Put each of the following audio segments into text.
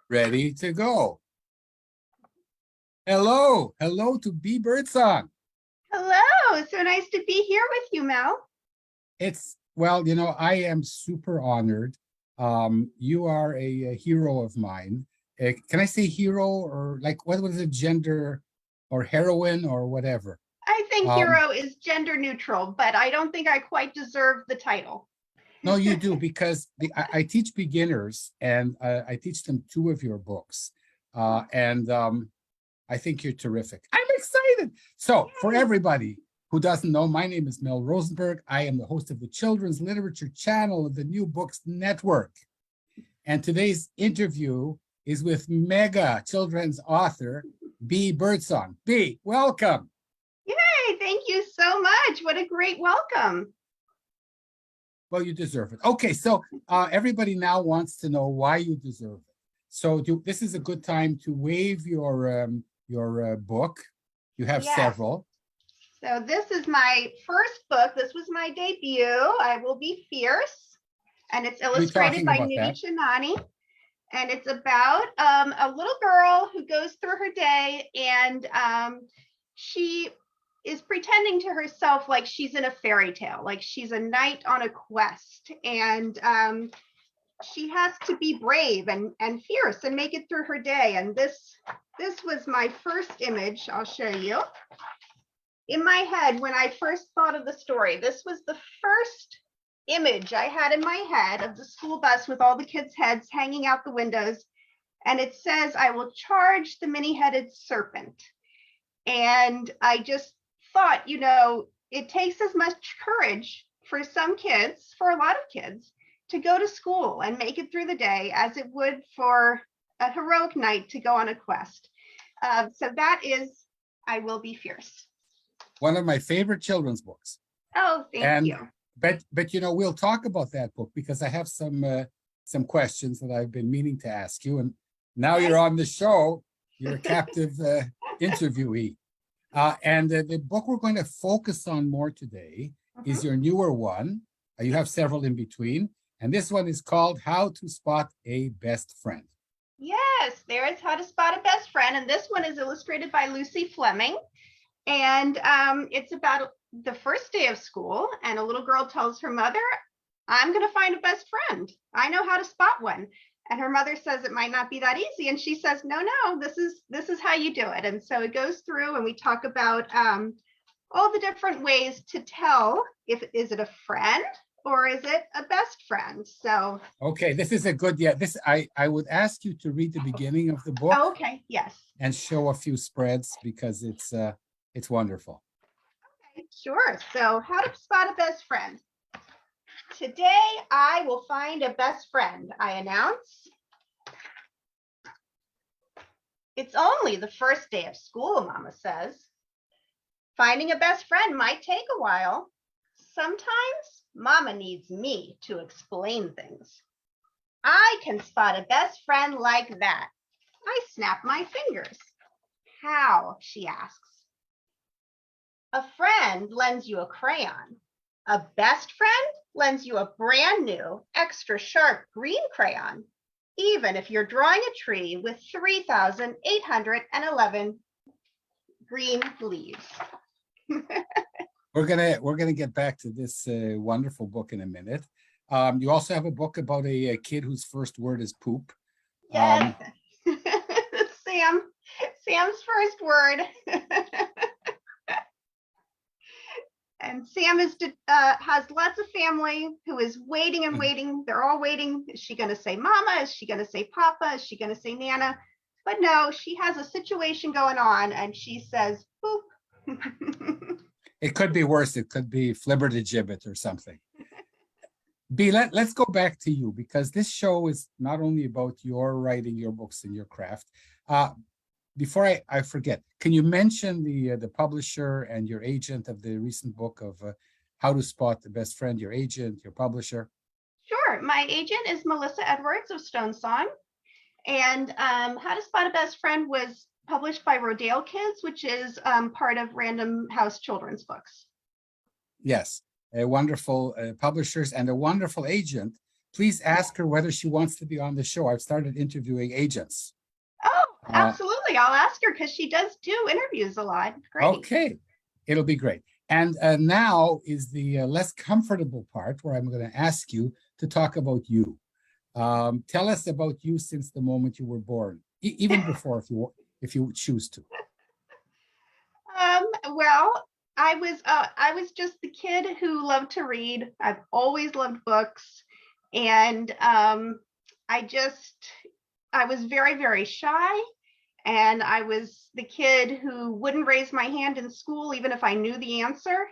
Ready to go. Hello to Bea Birdsong. Hello, so nice to be here with you, Mel. Well, I am super honored. You are a hero of mine. Can I say hero, or like, what was it, gender or heroine or whatever? I think hero is gender neutral, but I don't think I quite deserve the title. No, you do, because I teach beginners, and I teach them 2 of your books. And I think you're terrific. I'm excited. So for everybody who doesn't know, my name is Mel Rosenberg. I am the host of the Children's Literature Channel of the New Books Network. And today's interview is with mega children's author, Bea Birdsong. Bea, welcome. Yay, thank you so much. What a great welcome. Well, you deserve it. Okay, so everybody now wants to know why you deserve it. So this is a good time to wave your book. You have several. So this is my first book. This was my debut. I Will Be Fierce, and it's illustrated by Nidhi Chanani. And it's about a little girl who goes through her day, and she is pretending to herself like she's in a fairy tale, like she's a knight on a quest, and she has to be brave and fierce and make it through her day. And this was my first image. I'll show you. In my head, when I first thought of the story, this was the first image I had in my head of the school bus with all the kids' heads hanging out the windows. And it says, "I will charge the many-headed serpent." And I just thought, it takes as much courage for some kids, for a lot of kids, to go to school and make it through the day as it would for a heroic knight to go on a quest. So that is I Will Be Fierce. One of my favorite children's books. Oh, thank you. But we'll talk about that book, because I have some questions that I've been meaning to ask you. And now you're on the show. You're a captive interviewee. And the book we're going to focus on more today is your newer one. You have several in between. And this one is called How to Spot a Best Friend. Yes, there is How to Spot a Best Friend. And this one is illustrated by Lucy Fleming. And it's about the first day of school, and a little girl tells her mother, "I'm going to find a best friend. I know how to spot one." And her mother says it might not be that easy. And she says, no, this is how you do it. And so it goes through, and we talk about all the different ways to tell is it a friend or is it a best friend. So okay, this is a good, I would ask you to read the beginning of the book. Okay, yes. And show a few spreads, because it's wonderful. Okay, sure. So How to Spot a Best Friend. Today, I will find a best friend, I announce. It's only the first day of school, Mama says. Finding a best friend might take a while. Sometimes Mama needs me to explain things. I can spot a best friend like that. I snap my fingers. How? She asks. A friend lends you a crayon. A best friend lends you a brand new, extra sharp green crayon, even if you're drawing a tree with 3,811 green leaves. We're gonna get back to this wonderful book in a minute. You also have a book about a kid whose first word is poop. Yes. Sam's first word. And Sam has lots of family who is waiting and waiting. They're all waiting. Is she going to say mama? Is she going to say papa? Is she going to say nana? But no, she has a situation going on, and she says boop. It could be worse. It could be flibbertigibbet or something. Bea, let's go back to you, because this show is not only about your writing, your books, and your craft. Before I forget, can you mention the publisher and your agent of the recent book of How to Spot the Best Friend, your agent, your publisher? Sure. My agent is Melissa Edwards of Stone Song. And How to Spot a Best Friend was published by Rodale Kids, which is part of Random House Children's Books. Yes, wonderful publishers and a wonderful agent please ask her whether she wants to be on the show. I've started interviewing agents. Oh, absolutely. I'll ask her because she does do interviews a lot. Great. Okay, it'll be great. And now is the less comfortable part where I'm going to ask you to talk about you. Tell us about you since the moment you were born, even before, if you choose to. Well, I was just the kid who loved to read. I've always loved books, and I was very, very shy, and I was the kid who wouldn't raise my hand in school even if I knew the answer.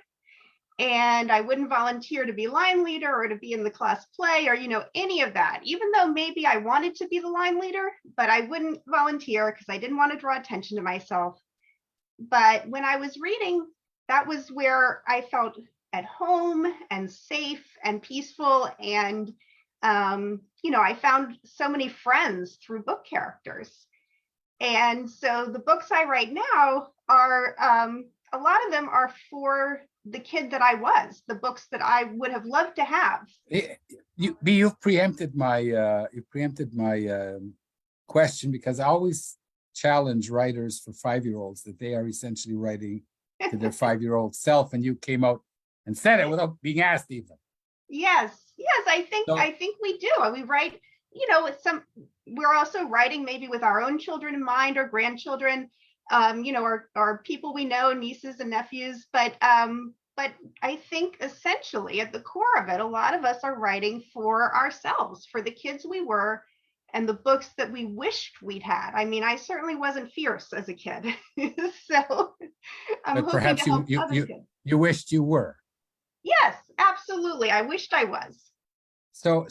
And I wouldn't volunteer to be line leader or to be in the class play or, any of that, even though maybe I wanted to be the line leader, but I wouldn't volunteer because I didn't want to draw attention to myself. But when I was reading, that was where I felt at home and safe and peaceful. And, I found so many friends through book characters. And so the books I write now are, a lot of them are for the kid that I was, the books that I would have loved to have. You've preempted my question, because I always challenge writers for 5-year-olds that they are essentially writing to their 5-year-old self, and you came out and said it without being asked even. Yes, I think we do. We write, we're also writing maybe with our own children in mind or grandchildren, or people we know, nieces and nephews. But I think essentially at the core of it, a lot of us are writing for ourselves, for the kids we were, and the books that we wished we'd had. I mean, I certainly wasn't fierce as a kid, so I'm but hoping perhaps to help other kids. You wished you were. Yes, absolutely. I wished I was. So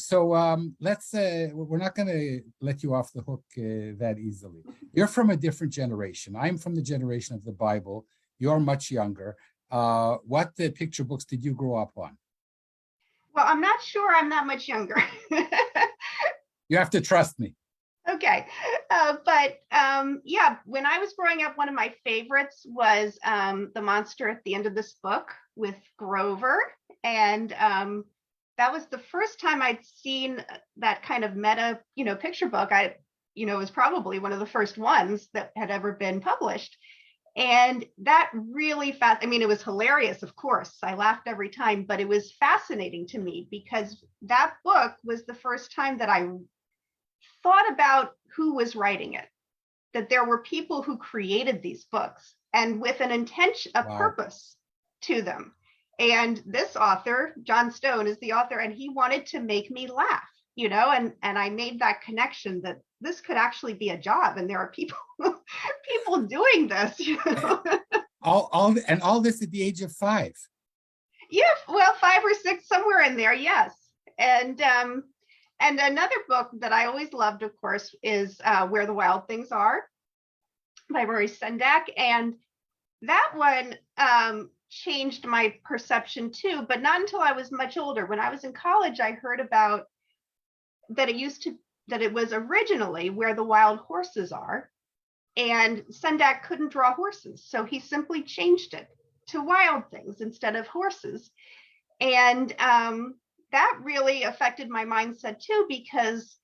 let's we're not going to let you off the hook that easily. You're from a different generation. I'm from the generation of the Bible. You're much younger. What picture books did you grow up on? Well, I'm not sure I'm that much younger. You have to trust me. Okay. Yeah, when I was growing up, one of my favorites was The Monster at the End of This Book with Grover. And that was the first time I'd seen that kind of meta, picture book. It was probably one of the first ones that had ever been published. And that really it was hilarious, of course. I laughed every time, but it was fascinating to me because that book was the first time that I thought about who was writing it, that there were people who created these books and with an intention, a purpose to them. And this author, John Stone, is the author, and he wanted to make me laugh, and I made that connection that this could actually be a job, and there are people doing this, all this at the age of 5. Yeah, well, 5 or 6, somewhere in there, yes. And another book that I always loved, of course, is Where the Wild Things Are by Rory Sendak, and that one changed my perception too, but not until I was much older. When I was in college, I heard about that it was originally Where the Wild Horses Are, and Sendak couldn't draw horses, so he simply changed it to wild things instead of horses. And that really affected my mindset too, because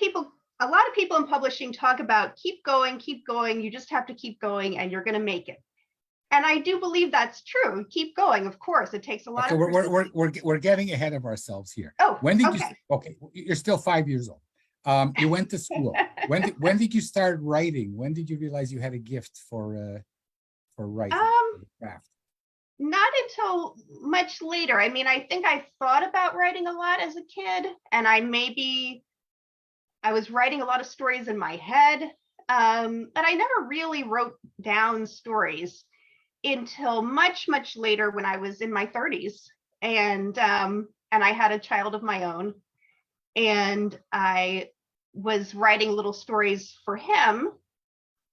a lot of people in publishing talk about keep going, you just have to keep going and you're going to make it. And I do believe that's true. Keep going, of course. It takes a lot of we're getting ahead of ourselves here. Oh, when did you? Okay, you're still 5 years old. You went to school. When did you start writing? When did you realize you had a gift for writing, craft? Not until much later. I mean, I think I thought about writing a lot as a kid, and I was writing a lot of stories in my head, but I never really wrote down stories until much, much later when I was in my 30s, and I had a child of my own, and I was writing little stories for him,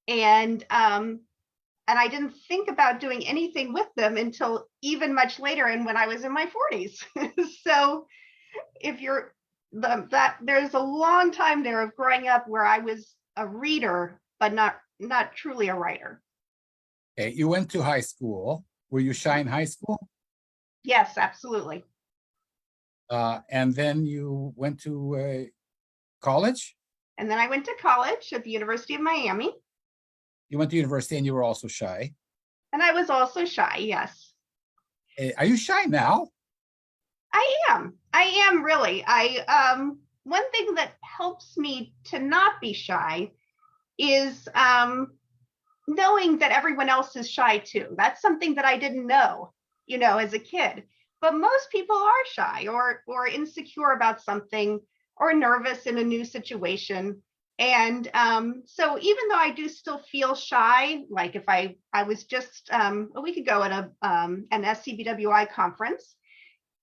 and I didn't think about doing anything with them until even much later, and when I was in my 40s. So there's a long time there of growing up where I was a reader, but not truly a writer. Okay, you went to high school. Were you shy in high school? Yes, absolutely. And then you went to college? And then I went to college at the University of Miami. You went to university and you were also shy. And I was also shy, yes. Are you shy now? I am. I am really. One thing that helps me to not be shy is knowing that everyone else is shy too. That's something that I didn't know, as a kid. But most people are shy or insecure about something or nervous in a new situation. And so even though I do still feel shy, like if I was just a week ago at an SCBWI conference,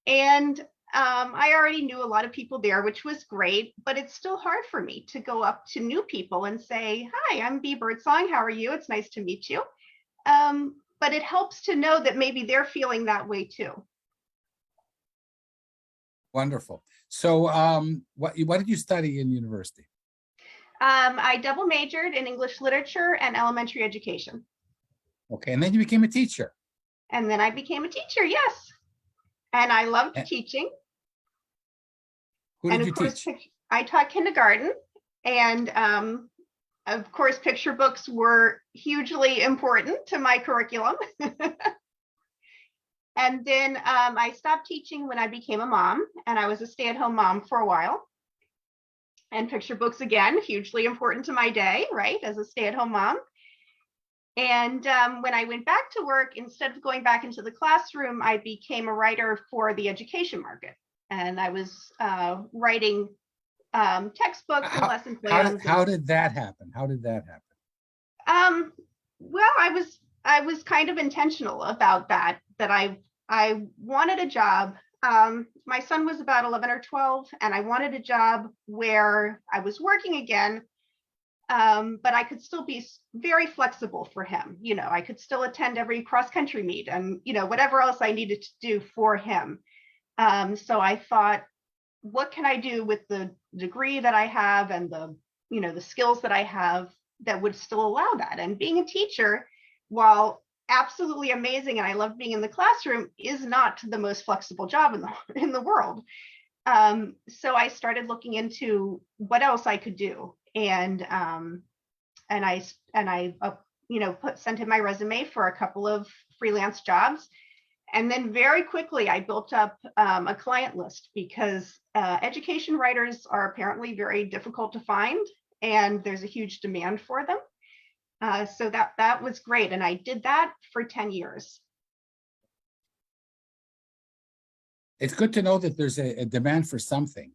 and I already knew a lot of people there, which was great, but it's still hard for me to go up to new people and say, hi, I'm Bea Birdsong. How are you? It's nice to meet you. But it helps to know that maybe they're feeling that way too. Wonderful. So what did you study in university? I double majored in English literature and elementary education. Okay, and then you became a teacher. And then I became a teacher, yes. And I loved teaching. Who did you teach? I taught kindergarten. And of course, picture books were hugely important to my curriculum. And then I stopped teaching when I became a mom, and I was a stay-at-home mom for a while. And picture books, again, hugely important to my day, right, as a stay-at-home mom. And when I went back to work, instead of going back into the classroom, I became a writer for the education market. And I was writing textbooks and lesson plans. How did that happen? How did that happen? Well, I was kind of intentional about that I wanted a job. My son was about 11 or 12, and I wanted a job where I was working again, but I could still be very flexible for him. I could still attend every cross-country meet and, whatever else I needed to do for him. So I thought, what can I do with the degree that I have and the skills that I have that would still allow that? And being a teacher, while absolutely amazing and I love being in the classroom, is not the most flexible job in the world. So I started looking into what else I could do, and I sent in my resume for a couple of freelance jobs, and then very quickly I built up a client list because education writers are apparently very difficult to find, and there's a huge demand for them. So that was great. And I did that for 10 years. It's good to know that there's a demand for something.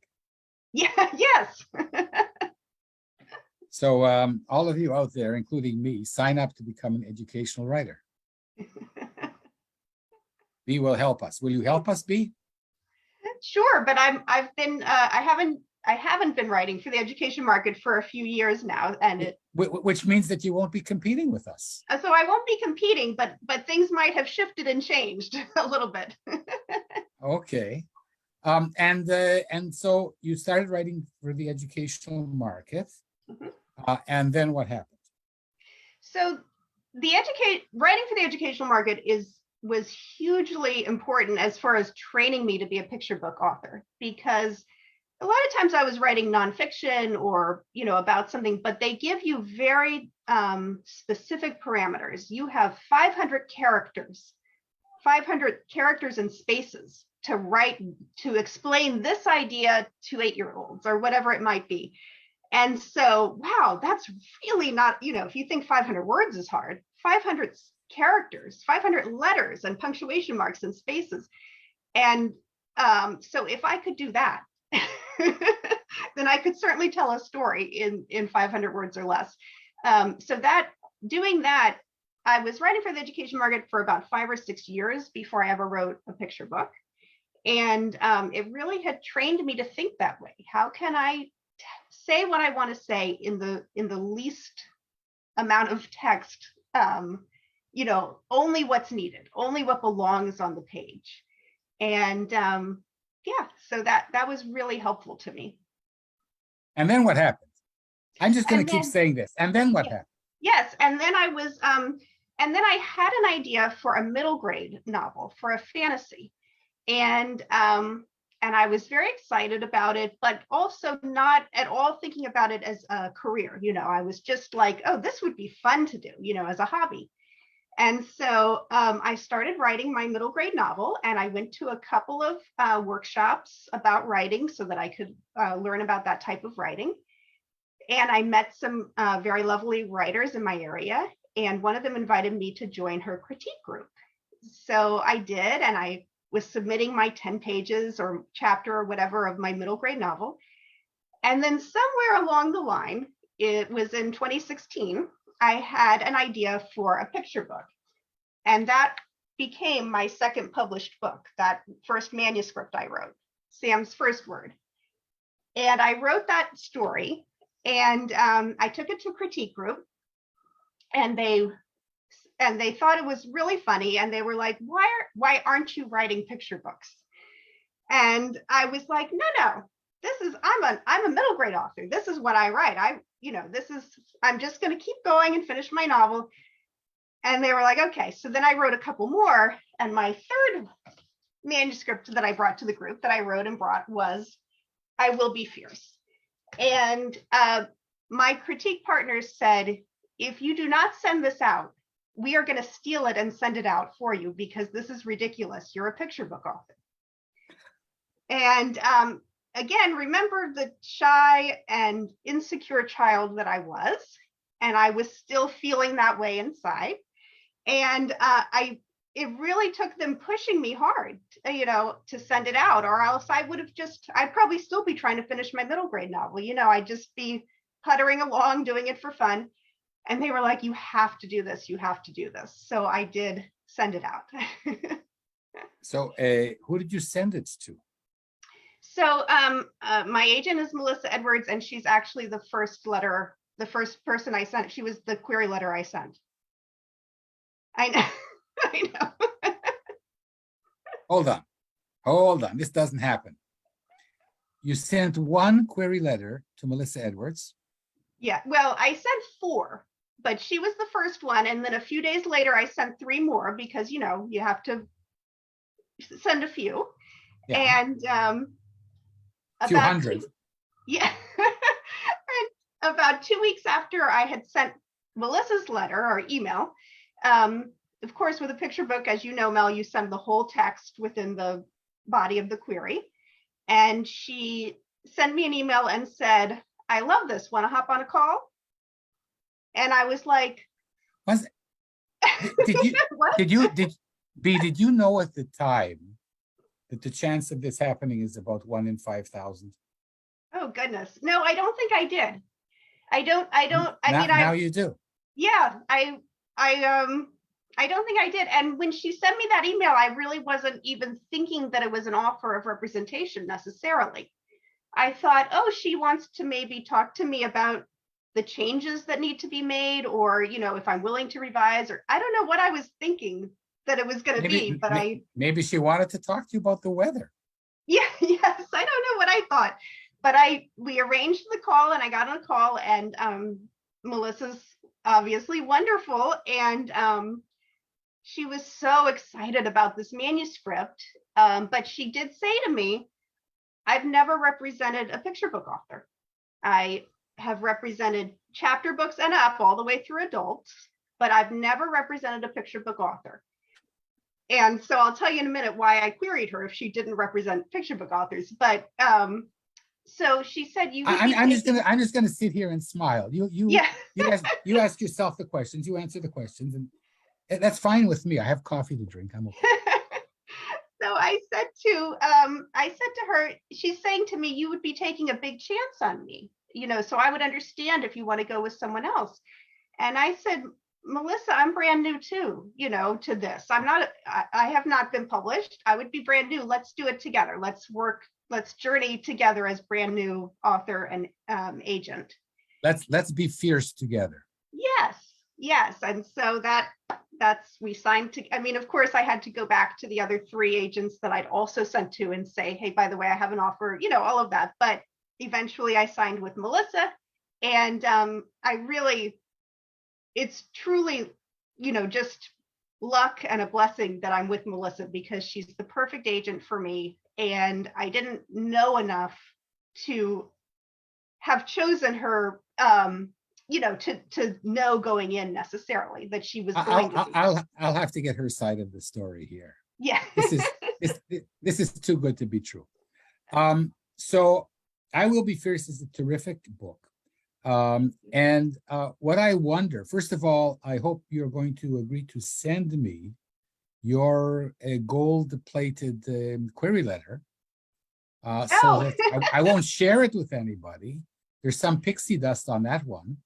Yeah, yes. So all of you out there, including me, sign up to become an educational writer. Bea will help us. Will you help us, Bea? Sure, but I haven't been writing for the education market for a few years now, and which means that you won't be competing with us. So I won't be competing, but things might have shifted and changed a little bit. Okay, and so you started writing for the educational market, and then what happened? So writing for the educational market was hugely important as far as training me to be a picture book author, because a lot of times I was writing nonfiction or, about something, but they give you very specific parameters. You have 500 characters and spaces to write, to explain this idea to 8-year-olds or whatever it might be. And so, wow, that's really not, if you think 500 words is hard, 500 characters, 500 letters and punctuation marks and spaces. And so if I could do that, then I could certainly tell a story in 500 words or less. So doing that, I was writing for the education market for about 5 or 6 years before I ever wrote a picture book. And it really had trained me to think that way. How can I say what I want to say in the least amount of text, only what's needed, only what belongs on the page. And so that was really helpful to me. And then what happened? I'm just going to keep saying this. And then what happened? Yes, and then I was, and then I had an idea for a middle grade novel, for a fantasy, and and I was very excited about it, but also not at all thinking about it as a career. I was just like, oh, this would be fun to do, as a hobby. And so I started writing my middle grade novel, and I went to a couple of workshops about writing so that I could learn about that type of writing. And I met some very lovely writers in my area, and one of them invited me to join her critique group. So I did, and I was submitting my 10 pages or chapter or whatever of my middle grade novel. And then somewhere along the line, it was in 2016, I had an idea for a picture book. And that became my second published book, that first manuscript I wrote, Sam's First Word. And I wrote that story, and I took it to a critique group, and they thought it was really funny, and they were like, why aren't you writing picture books? And I was like, no, I'm a middle grade author. This is what I write. I'm just going to keep going and finish my novel. And they were like, okay. So then I wrote a couple more, and my third manuscript that I brought to the group that I wrote and brought was I Will Be Fierce. And my critique partners said, if you do not send this out, we are going to steal it and send it out for you, because this is ridiculous. You're a picture book author. And again, remember the shy and insecure child that I was, and I was still feeling that way inside. And it really took them pushing me hard, to send it out, or else I'd probably still be trying to finish my middle grade novel. I'd just be puttering along, doing it for fun. And they were like, you have to do this. You have to do this. So I did send it out. So who did you send it to? So my agent is Melissa Edwards, and she's actually the first person I sent. She was the query letter I sent. I know. I know. Hold on. This doesn't happen. You sent one query letter to Melissa Edwards. Yeah, well, I sent 4, but she was the first one. And then a few days later, I sent 3 more, because, you have to send a few. Yeah. And a few hundred. Yeah. About 2 weeks after I had sent Melissa's letter or email, of course, with a picture book, as you know, Mel, you send the whole text within the body of the query. And she sent me an email and said, I love this. Want to hop on a call? And I was like, did you know at the time that the chance of this happening is about 1 in 5,000? Oh goodness. No, I don't think I did. Now you do. Yeah, I don't think I did. And when she sent me that email, I really wasn't even thinking that it was an offer of representation necessarily. I thought, oh, she wants to maybe talk to me about the changes that need to be made, or, if I'm willing to revise, or I don't know what I was thinking that it was going to be, but maybe she wanted to talk to you about the weather. Yeah, yes, I don't know what I thought, but we arranged the call, and I got on a call, and Melissa's obviously wonderful, and she was so excited about this manuscript, but she did say to me, I've never represented a picture book author. I have represented chapter books and up all the way through adults, but I've never represented a picture book author. And so I'll tell you in a minute why I queried her if she didn't represent picture book authors. But so she said, I'm just gonna sit here and smile. You ask yourself the questions, you answer the questions, and that's fine with me. I have coffee to drink. I'm okay. So I said to her, she's saying to me, you would be taking a big chance on me, so I would understand if you want to go with someone else. And I said, Melissa, I'm brand new too, to this. I have not been published. I would be brand new. Let's do it together. Let's journey together as brand new author and agent. Let's be fierce together. Yes. And so we signed to, of course I had to go back to the other 3 agents that I'd also sent to and say, hey, by the way, I have an offer, all of that. But eventually I signed with Melissa, and it's truly, just luck and a blessing that I'm with Melissa, because she's the perfect agent for me. And I didn't know enough to have chosen her, to know going in necessarily that she was going to be. I'll have to get her side of the story here. Yeah. This is too good to be true. So I Will Be Fierce is a terrific book. And what I wonder, first of all, I hope you're going to agree to send me your gold-plated query letter, so that I won't share it with anybody. There's some pixie dust on that one.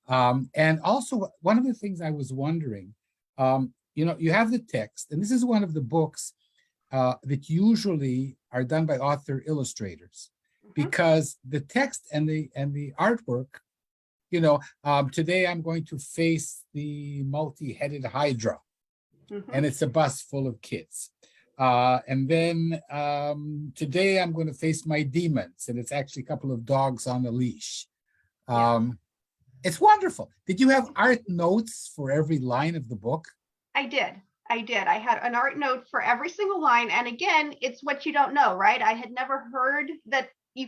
And also, one of the things I was wondering, you have the text, and this is one of the books that usually are done by author illustrators, because the text and the artwork, today I'm going to face the multi-headed Hydra, and it's a bus full of kids. And then today I'm going to face my demons, and it's actually a couple of dogs on a leash. It's wonderful. Did you have art notes for every line of the book? I did. I had an art note for every single line. And again, it's what you don't know, right? I had never heard that you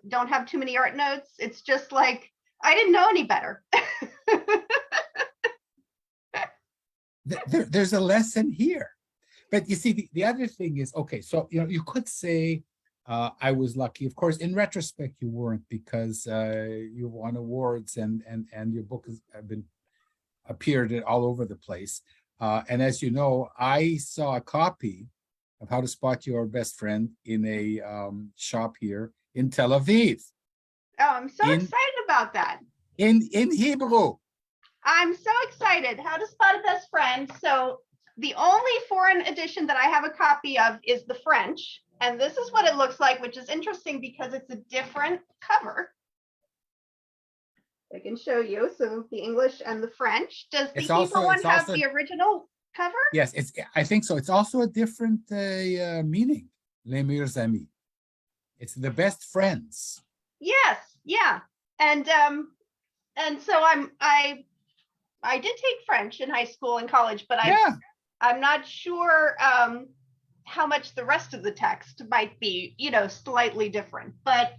don't have too many art notes. It's just like, I didn't know any better. There's a lesson here. But you see, the other thing is, okay, so, you could say, I was lucky. Of course, in retrospect, you weren't, because you won awards and your book has appeared all over the place. And as you know, I saw a copy of How to Spot Your Best Friend in a shop here in Tel Aviv. Oh, I'm so excited about that. In Hebrew. I'm so excited. How to Spot a Best Friend. So the only foreign edition that I have a copy of is the French. And this is what it looks like, which is interesting because it's a different cover. I can show you. So the English and the French. Does the Hebrew one have the original cover? Yes, I think so. It's also a different meaning. Les meilleurs amis. It's the best friends. Yes, yeah. And so I did take French in high school and college, but I'm not sure how much the rest of the text might be, slightly different. But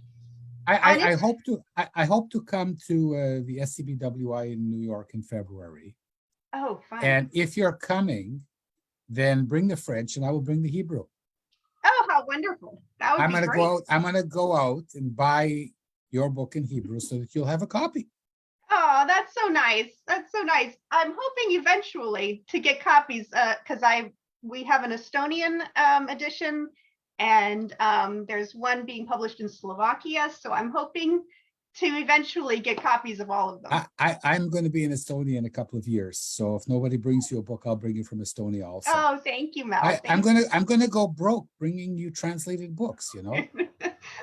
I hope to come to the SCBWI in New York in February. Oh, fine. And if you're coming, then bring the French and I will bring the Hebrew. Oh, how wonderful. That would be great. I'm gonna go out and buy your book in Hebrew so that you'll have a copy. Oh, that's so nice. That's so nice. I'm hoping eventually to get copies, because we have an Estonian edition, and there's one being published in Slovakia. So I'm hoping to eventually get copies of all of them. I'm going to be in Estonia in a couple of years. So if nobody brings you a book, I'll bring you from Estonia also. Oh, thank you, Mel. I'm gonna go broke bringing you translated books.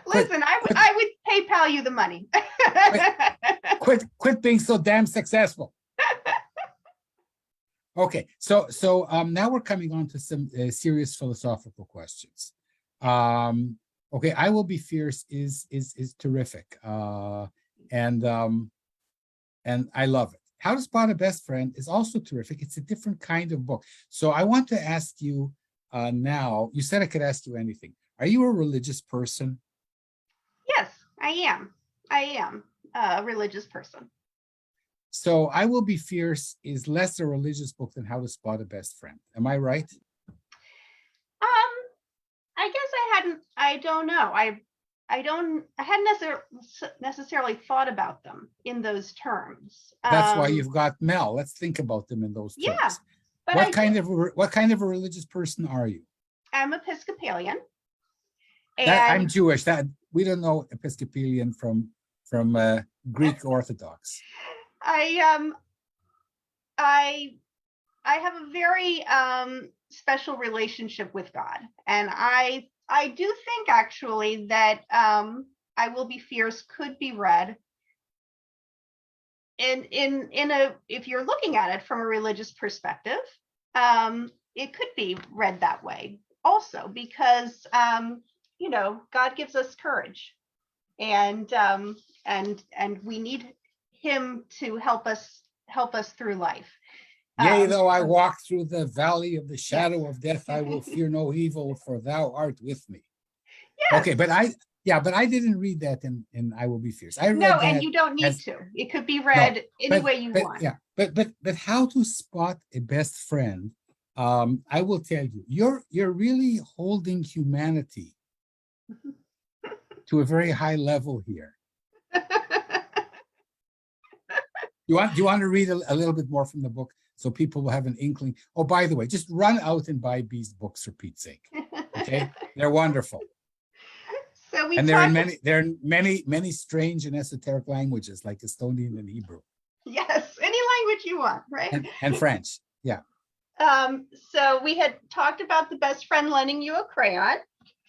Listen, I would PayPal you the money. Quit being so damn successful. Okay, so now we're coming on to some serious philosophical questions. Okay, I Will Be Fierce is terrific, and I love it. How to Spot a Best Friend is also terrific. It's a different kind of book. So I want to ask you now. You said I could ask you anything. Are you a religious person? Yes, I am. I am a religious person. So I Will Be Fierce is less a religious book than How to Spot a Best Friend. Am I right? I guess I don't know. I hadn't necessarily thought about them in those terms. That's why you've got Mel. Let's think about them in those terms. Yeah. But what kind of a religious person are you? I'm Episcopalian. And I'm Jewish. That we don't know Episcopalian from Greek Orthodox. I have a very special relationship with God, and I do think actually that I Will Be Fierce could be read in a, if you're looking at it from a religious perspective, it could be read that way also, because God gives us courage, and we need him to help us through life. Yea, Um, though I walk through the valley of the shadow of death, I will fear no evil, for thou art with me. yes. Okay, but I didn't read that in I Will Be Fierce. I No, read and that you don't need as to. It could be no, read any way you but want. yeah, but how to spot a best friend? I will tell you, you're really holding humanity to a very high level here. You want to read a little bit more from the book so people will have an inkling? Oh, by the way, just run out and buy Bea's books for Pete's sake. Okay, they're wonderful. So we And talked. they're in many strange and esoteric languages like Estonian and Hebrew. Yes, any language you want, right? And French. Yeah. So we had talked about the best friend lending you a crayon.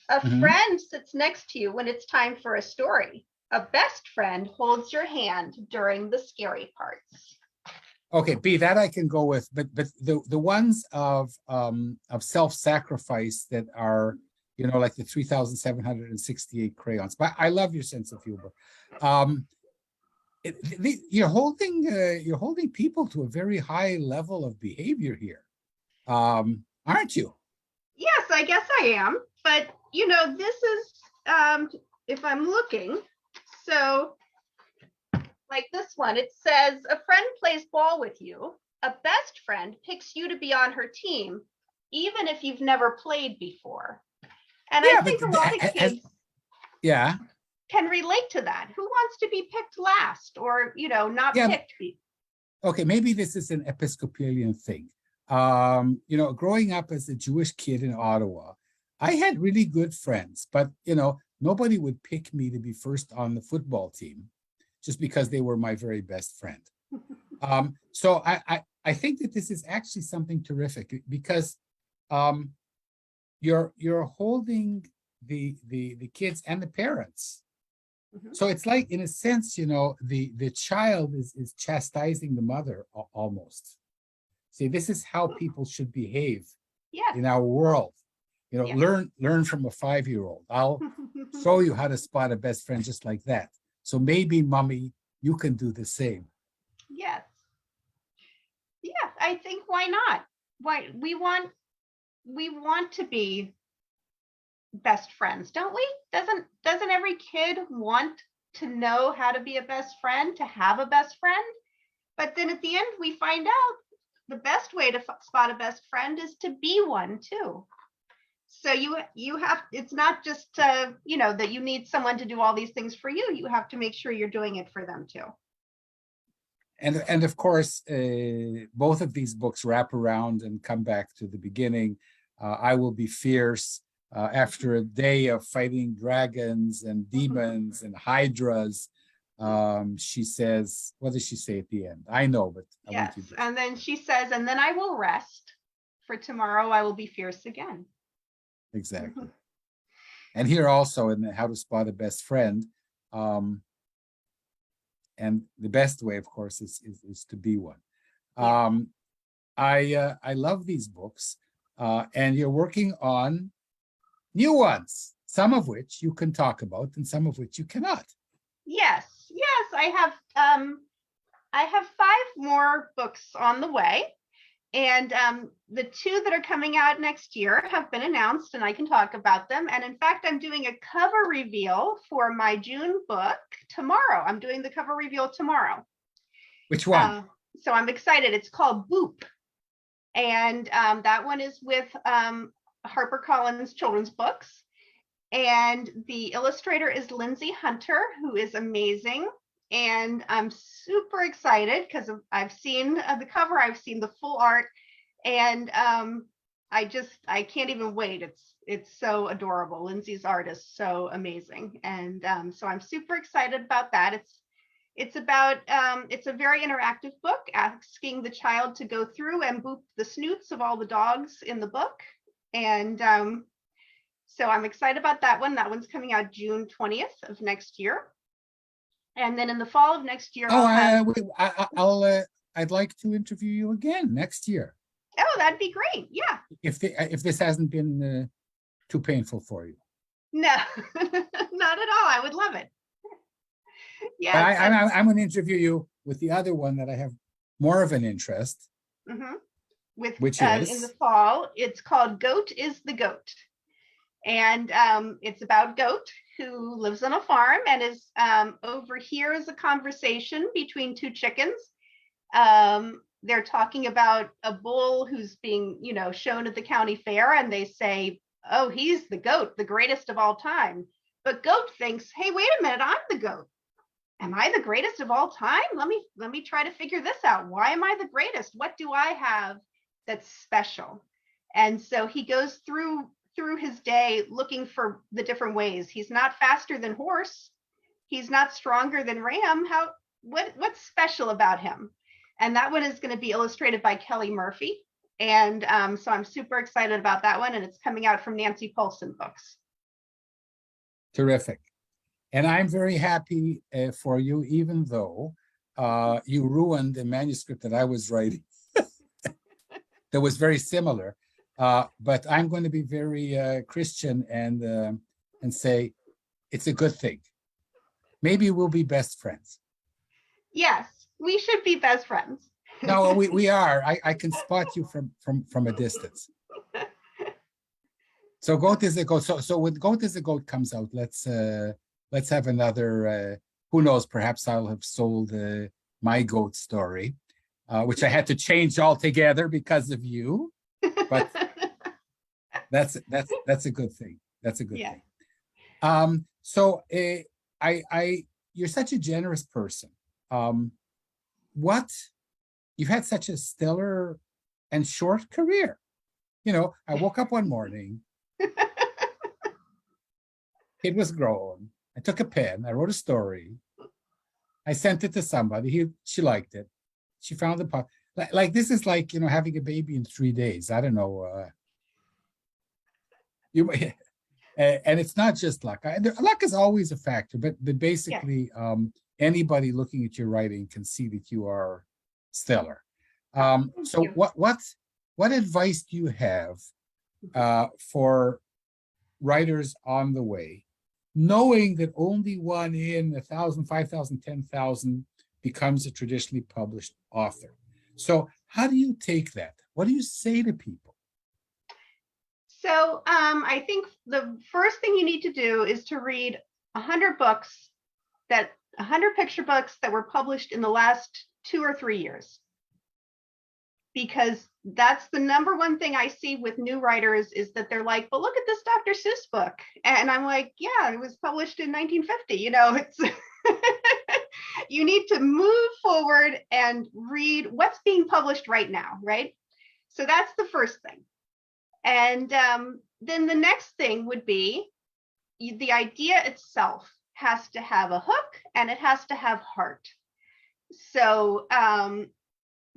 A friend sits next to you when it's time for a story. A best friend holds your hand during the scary parts. Okay, B, that I can go with, but the ones of self-sacrifice that are, like the 3,768 crayons. But I love your sense of humor. You're holding people to a very high level of behavior here, aren't you? Yes, I guess I am. But this is if I'm looking. So like this one, it says a friend plays ball with you. A best friend picks you to be on her team, even if you've never played before. And Yeah, I think a lot of kids yeah. can relate to that. Who wants to be picked last or, not Yeah, picked? Okay, maybe this is an Episcopalian thing. Growing up as a Jewish kid in Ottawa, I had really good friends, but nobody would pick me to be first on the football team just because they were my very best friend. So I think that this is actually something terrific because you're holding the kids and the parents. So it's like, in a sense, the child is chastising the mother almost. See, this is how people should behave in our world. Learn from a 5-year-old. I'll show you how to spot a best friend just like that. So maybe, mommy, you can do the same. Yes. Yeah, I think why not? Why we want to be best friends, don't we? Doesn't every kid want to know how to be a best friend, to have a best friend? But then at the end we find out the best way to spot a best friend is to be one too. So you have, it's not just that you need someone to do all these things for you. You have to make sure you're doing it for them too. And of course, both of these books wrap around and come back to the beginning. I Will Be Fierce. After a day of fighting dragons and demons and hydras, she says, what does she say at the end? I know, but I want you to. And then she says, and then I will rest, for tomorrow I will be fierce again. Exactly. And here also in How to Spot a Best Friend, and the best way, of course, is to be one. I love these books, and you're working on new ones, some of which you can talk about and some of which you cannot. Yes, I have 5 more books on the way. And the 2 that are coming out next year have been announced and I can talk about them. And in fact, I'm doing a cover reveal for my June book tomorrow. I'm doing the cover reveal tomorrow. Which one? So I'm excited. It's called Boop. And that one is with HarperCollins Children's Books. And the illustrator is Linzie Hunter, who is amazing. And I'm super excited because I've seen the cover, I've seen the full art, and I can't even wait. It's so adorable. Lindsay's art is so amazing, and so I'm super excited about that. It's about it's a very interactive book, asking the child to go through and boop the snoots of all the dogs in the book, and so I'm excited about that one. That one's coming out June 20th of next year. And then in the fall of next year, I'd like to interview you again next year. Oh, that'd be great. Yeah. If this hasn't been too painful for you. No, not at all. I would love it. Yeah. I'm going to interview you with the other one that I have more of an interest. With which in the is fall. It's called Goat is the Goat. And it's about Goat, who lives on a farm and is overhears a conversation between two chickens. They're talking about a bull who's being, shown at the county fair, and they say, "Oh, he's the goat, the greatest of all time." But Goat thinks, "Hey, wait a minute, I'm the goat. Am I the greatest of all time? Let me try to figure this out. Why am I the greatest? What do I have that's special?" And so he goes through his day looking for the different ways. He's not faster than horse. He's not stronger than ram. What's special about him? And that one is going to be illustrated by Kelly Murphy. And so I'm super excited about that one. And it's coming out from Nancy Paulson Books. terrific. And I'm very happy for you, even though you ruined the manuscript that I was writing that was very similar. But I'm going to be very Christian and say it's a good thing. Maybe we'll be best friends. Yes, we should be best friends. No, we are. I can spot you from a distance. So Goat is a Goat. So when Goat is a Goat comes out, let's have another. Who knows? Perhaps I'll have sold my goat story, which I had to change altogether because of you. But that's a good thing. That's a good thing. So you're such a generous person. You've had such a stellar and short career. I woke up one morning. It was grown. I took a pen. I wrote a story. I sent it to somebody. She liked it. She found the part. Like this is like having a baby in 3 days. I don't know. And it's not just luck. Luck is always a factor, but basically, anybody looking at your writing can see that you are stellar. So what advice do you have for writers on the way, knowing that only one in 1,000, 5,000, 10,000 becomes a traditionally published author? So how do you take that? What do you say to people? So I think the first thing you need to do is to read 100 picture books that were published in the last 2 or 3 years. Because that's the number one thing I see with new writers is that they're like, "But look at this Dr. Seuss book." And I'm like, "Yeah, it was published in 1950. It's you need to move forward and read what's being published right now, right? So that's the first thing. And then the next thing would be the idea itself has to have a hook and it has to have heart. So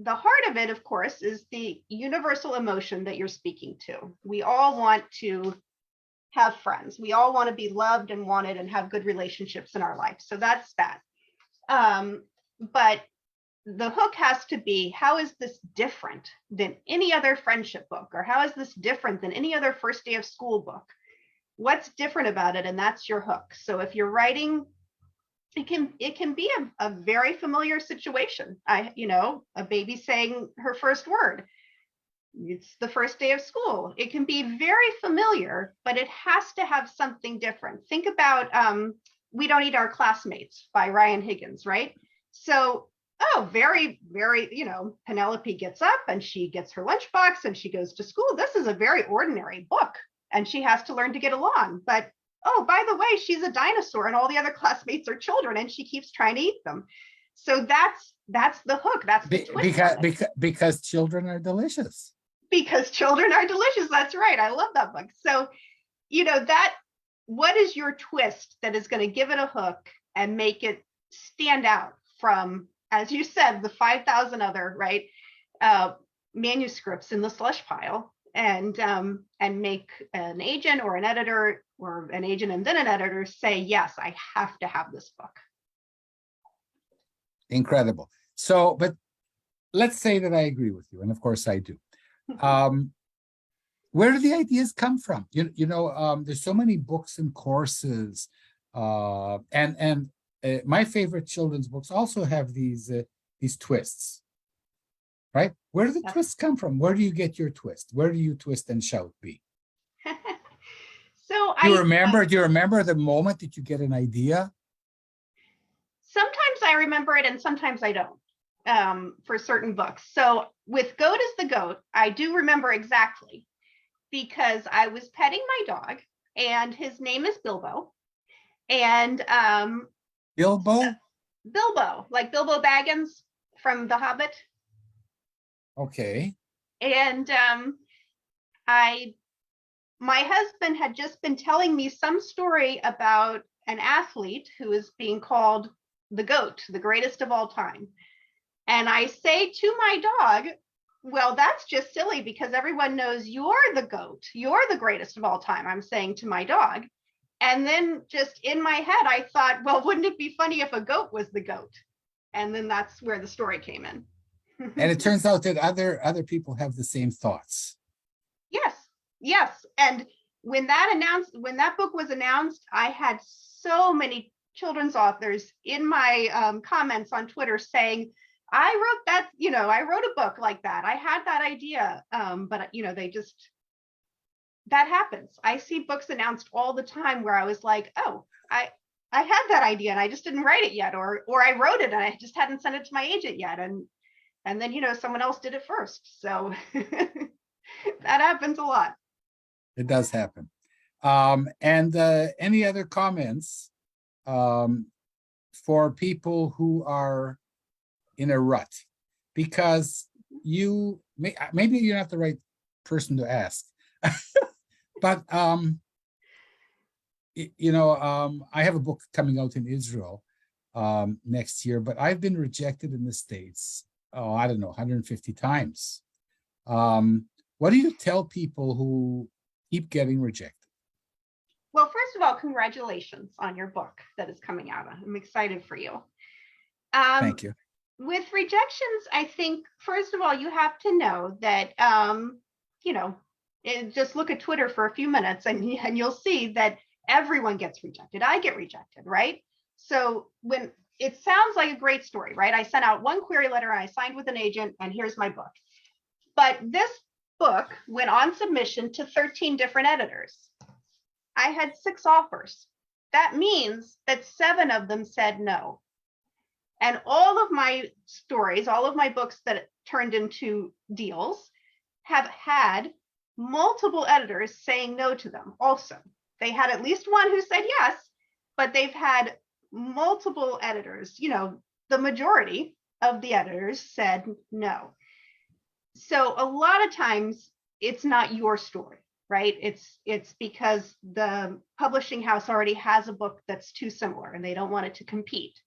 the heart of it, of course, is the universal emotion that you're speaking to. We all want to have friends. We all want to be loved and wanted and have good relationships in our life. So that's that. But the hook has to be, how is this different than any other friendship book? Or how is this different than any other first day of school book? What's different about it? And that's your hook. So if you're writing, it can be a very familiar situation. A baby saying her first word. It's the first day of school. It can be very familiar, but it has to have something different. Think about We Don't Eat Our Classmates by Ryan Higgins, right? So, very, very, Penelope gets up and she gets her lunchbox and she goes to school. This is a very ordinary book and she has to learn to get along. But by the way, she's a dinosaur and all the other classmates are children and she keeps trying to eat them. So that's the hook. That's the twist. Because children are delicious. Because children are delicious. That's right. I love that book. So, what is your twist that is going to give it a hook and make it stand out from, as you said, the 5,000 other manuscripts in the slush pile, and make an agent or an editor or an agent and then an editor say, "Yes, I have to have this book." Incredible. So, but let's say that I agree with you, and of course I do. Where do the ideas come from? There's so many books and courses, and my favorite children's books also have these twists. right? Where do the Yes. twists come from? Where do you get your twist? Where do you twist and shout, Bea? So Do you remember the moment that you get an idea? sometimes I remember it and sometimes I don't, for certain books. So with Goat is the Goat, I do remember exactly because I was petting my dog and his name is Bilbo. And Bilbo? Bilbo, like Bilbo Baggins from The Hobbit. Okay. And I my husband had just been telling me some story about an athlete who is being called the GOAT, the greatest of all time. And I say to my dog, well, that's just silly because everyone knows you're the GOAT. You're the greatest of all time, I'm saying to my dog. And then just in my head, I thought, well, wouldn't it be funny if a goat was the GOAT? And then that's where the story came in. And it turns out that other people have the same thoughts. Yes, yes. And when that book was announced, I had so many children's authors in my comments on Twitter saying, I wrote that, I wrote a book like that. I had that idea. But that happens. I see books announced all the time where I was like, oh, I had that idea and I just didn't write it yet, or I wrote it and I just hadn't sent it to my agent yet. And then, someone else did it first. So that happens a lot. It does happen. And any other comments for people who are in a rut? Because maybe you're not the right person to ask. But I have a book coming out in Israel next year, but I've been rejected in the States, I don't know, 150 times. What do you tell people who keep getting rejected? Well, first of all, congratulations on your book that is coming out. I'm excited for you. Thank you. With rejections, I think, first of all, you have to know that, just look at Twitter for a few minutes and you'll see that everyone gets rejected. I get rejected, right? So when it sounds like a great story, right? I sent out one query letter and I signed with an agent and here's my book. But this book went on submission to 13 different editors. I had 6 offers. That means that 7 of them said no. And all of my stories, all of my books that turned into deals have had multiple editors saying no to them also. They had at least one who said yes, but they've had multiple editors, the majority of the editors said no. So a lot of times it's not your story, right? It's because the publishing house already has a book that's too similar and they don't want it to compete.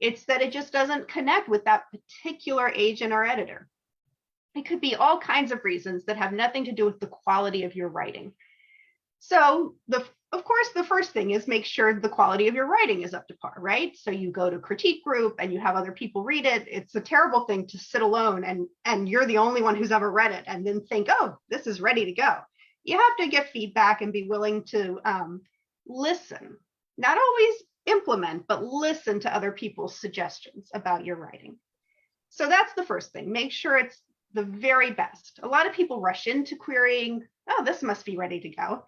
It's that it just doesn't connect with that particular agent or editor. It could be all kinds of reasons that have nothing to do with the quality of your writing. So of course, the first thing is make sure the quality of your writing is up to par, right? So you go to critique group and you have other people read it. It's a terrible thing to sit alone and you're the only one who's ever read it and then think, oh, this is ready to go. You have to get feedback and be willing to listen, not always implement, but listen to other people's suggestions about your writing. So that's the first thing. Make sure it's the very best. A lot of people rush into querying, oh, this must be ready to go.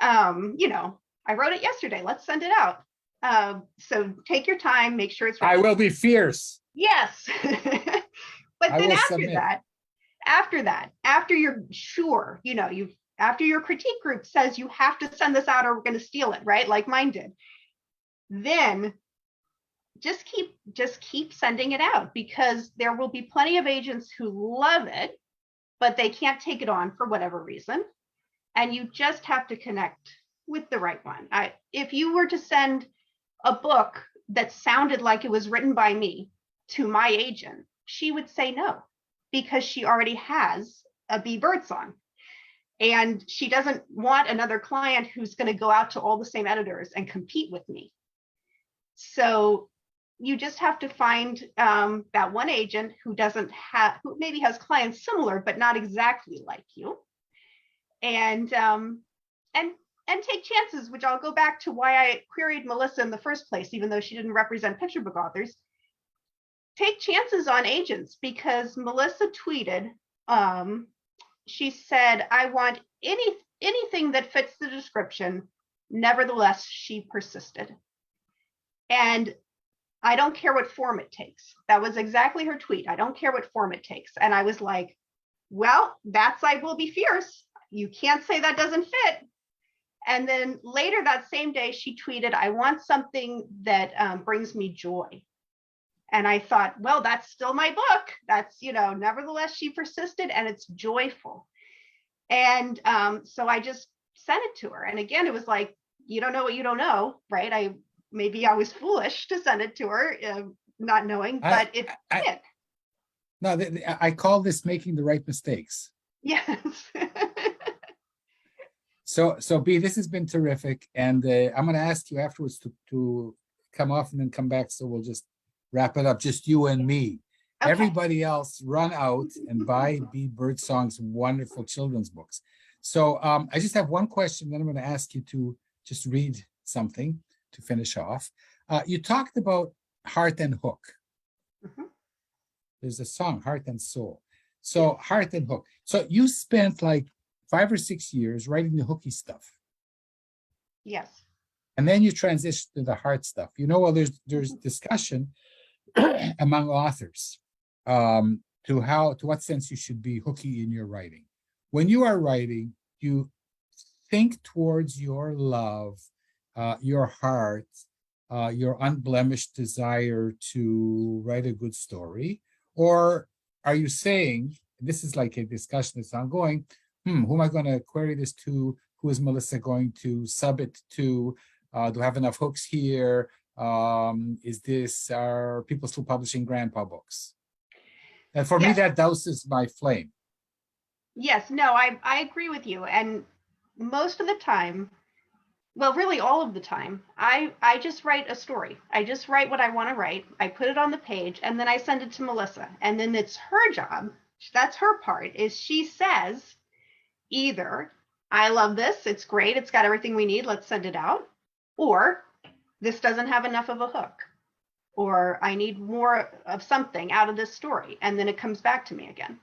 I wrote it yesterday. Let's send it out. So take your time, make sure it's ready. I will be fierce. Yes. But then after you're sure, after your critique group says you have to send this out or we're going to steal it, right? Like mine did. Then just keep sending it out because there will be plenty of agents who love it, but they can't take it on for whatever reason. And you just have to connect with the right one. If you were to send a book that sounded like it was written by me to my agent, she would say no because she already has a Bea Birdsong. And she doesn't want another client who's going to go out to all the same editors and compete with me. So you just have to find that one agent who maybe has clients similar, but not exactly like you. And take chances, which I'll go back to why I queried Melissa in the first place, even though she didn't represent picture book authors. take chances on agents, because Melissa tweeted, she said, I want anything that fits the description. Nevertheless, she persisted. And I don't care what form it takes. That was exactly her tweet. I don't care what form it takes. And I was like, well, that's I Will Be Fierce. You can't say that doesn't fit. And then later that same day, she tweeted, I want something that brings me joy. And I thought, well, that's still my book. That's, nevertheless, she persisted, and it's joyful. And so I just sent it to her. And again, it was like, you don't know what you don't know, right? Maybe I was foolish to send it to her, not knowing, but it did. No, I call this making the right mistakes. Yes. So Bea, this has been terrific. And I'm going to ask you afterwards to come off and then come back. So we'll just wrap it up, just you and me. Okay. Everybody else run out and buy Bea Birdsong's wonderful children's books. So I just have one question, then I'm going to ask you to just read something to finish off. You talked about Heart and Hook. Mm-hmm. There's a song, Heart and Soul. So Heart and Hook. So you spent like 5 or 6 years writing the hooky stuff. Yes. And then you transition to the heart stuff. Well, there's discussion among authors to what sense you should be hooky in your writing. When you are writing, you think towards your love, your heart, your unblemished desire to write a good story, or are you saying, this is like a discussion that's ongoing, who am I going to query this to? Who is Melissa going to sub it to? Do I have enough hooks here? Are people still publishing grandpa books? And for me, that douses my flame. Yes, no, I agree with you. And most of the time, well, really all of the time, I just write a story. I just write what I want to write. I put it on the page, and then I send it to Melissa. And then it's her job. That's her part, is she says, either I love this, it's great, it's got everything we need, let's send it out, or this doesn't have enough of a hook, or I need more of something out of this story, and then it comes back to me again.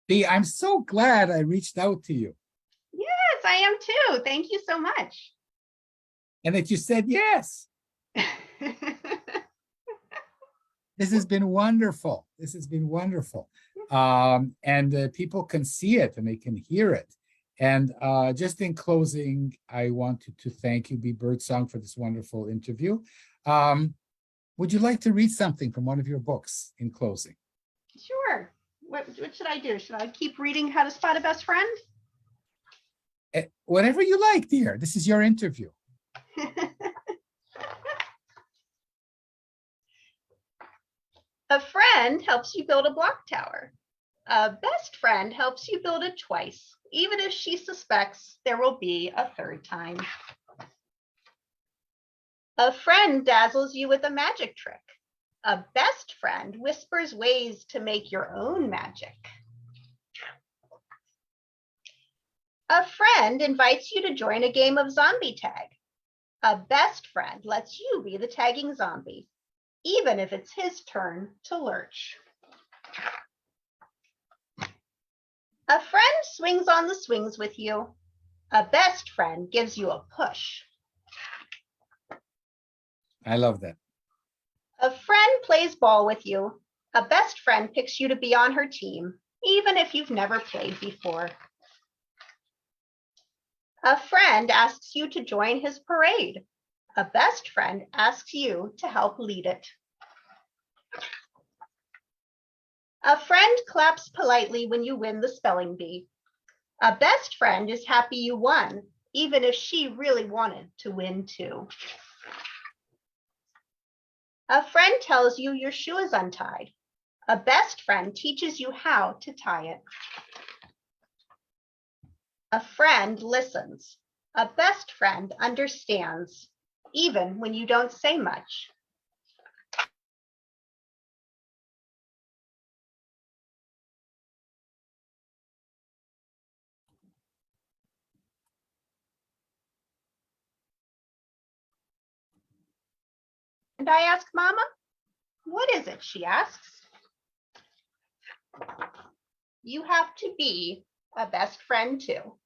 Bea, I'm so glad I reached out to you. Yes, I am too. Thank you so much. And that you said yes. This has been wonderful. This has been wonderful. And people can see it and they can hear it. And just in closing, I wanted to thank you, Bea Birdsong, for this wonderful interview. Would you like to read something from one of your books in closing? Sure. What should I do? Should I keep reading How to Spot a Best Friend? Whatever you like, dear. This is your interview. A friend helps you build a block tower. A best friend helps you build it twice, even if she suspects there will be a third time. A friend dazzles you with a magic trick. A best friend whispers ways to make your own magic. A friend invites you to join a game of zombie tag. A best friend lets you be the tagging zombie, even if it's his turn to lurch. A friend swings on the swings with you. A best friend gives you a push. I love that. A friend plays ball with you. A best friend picks you to be on her team, even if you've never played before. A friend asks you to join his parade. A best friend asks you to help lead it. A friend claps politely when you win the spelling bee. A best friend is happy you won, even if she really wanted to win too. A friend tells you your shoe is untied. A best friend teaches you how to tie it. A friend listens. A best friend understands, even when you don't say much. And I ask Mama, what is it? it, she asks. You have to be a best friend too.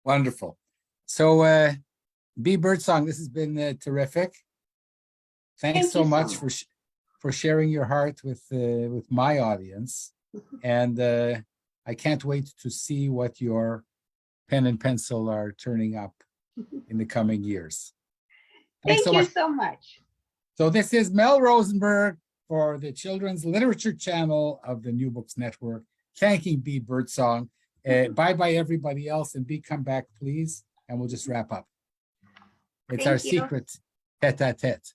Wonderful. So, Bea Birdsong, this has been terrific. Thanks Thank so you so much for sharing your heart with my audience, and I can't wait to see what your pen and pencil are turning up in the coming years. Thanks Thank so you much. so much. So this is Mel Rosenberg for the Children's Literature Channel of the New Books Network, thanking Bea Birdsong. Bye-bye, everybody else, and Bea, come back, please, and we'll just wrap up. It's our Thank you. secret tete-a-tete.